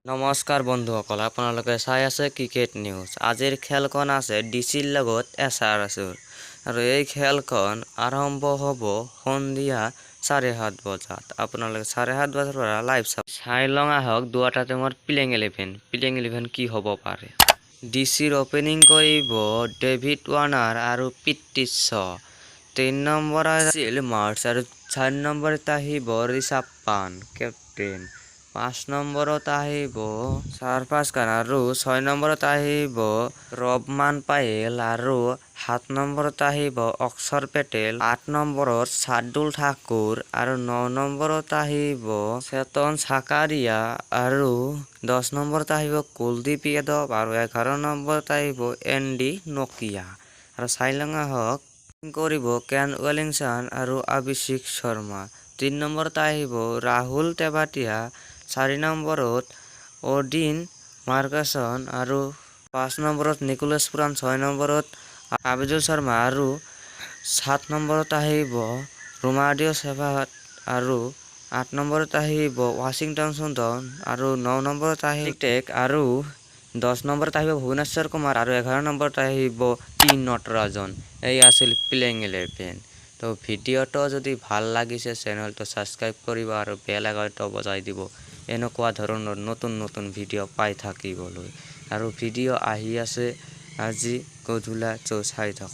নমস্কাৰ বন্ধুসকল, আপোনালোকে চাই আছে ক্ৰিকেট নিউজ। আজিৰ খেলখন আছে ডিচিৰ লগত এছআৰএছৰ আৰু এই খেলখন আৰম্ভ হ'ব সন্ধিয়া 7:30 বজাত। আপোনালোকে 7:30 বজাৰ পৰা লাইভ চাই লং আহক দুটা টিমৰ প্লেইং 11 কি হ'ব পাৰে। ডিচিৰ অপেনিং কৰিব ডেভিড ৱাৰ্নাৰ আৰু পিতৃ শ্ব। 3 নম্বৰ আছিল মাৰ্চ আৰু 4 নম্বৰত আহিব ঋষভ পান্ত কেপ্টেইন। 5 নম্বৰত আহিব চাৰফাজ খান আৰু 6 নম্বৰত আহিব ৰবমান পায়েল আৰু 7 নম্বৰত আহিব অক্ষৰ পেটেল। 8 নম্বৰত শাৰ্দুল ঠাকুৰ আৰু 9 নম্বৰত আহিব চেতন চাকাৰিয়া আৰু 10 নম্বৰত আহিব কুলদীপ যাদৱ আৰু 11 নম্বৰত আহিব এণ্ডি নকিয়া। আৰু চাই লং আহক কৰিব কেন উইলিয়ামছন আৰু অভিষেক শৰ্মা। 3 নম্বৰত আহিব ৰাহুল তেৱাটিয়া, 4 নম্বৰত অডিন মাৰ্কাছন আৰু 5 নম্বৰত নিকোলাছ পুৰাণ, 6 নম্বৰত আবিজুল শৰ্মা আৰু 7 নম্বৰত আহিব ৰোমাৰিঅ চেবাত আৰু 8 নম্বৰত আহিব ৱাশ্বিংটন সুন্দৰ আৰু 9 নম্বৰত আহিব টেক আৰু 10 নম্বৰত আহিব ভুৱনেশ্বৰ কুমাৰ আৰু 11 নম্বৰত আহিব টি নটৰাজন। এই আছিল প্লেইং 11। তো ভিডিঅ'টো যদি ভাল লাগিছে চেনেলটো ছাবস্ক্ৰাইব কৰিব আৰু বেল আইকনটো বজাই দিব এনেকুৱা ধৰণৰ নতুন ভিডিঅ' পাই থাকিবলৈ। আৰু ভিডিঅ' আহি আছে আজি গধূলা চাই থাকক।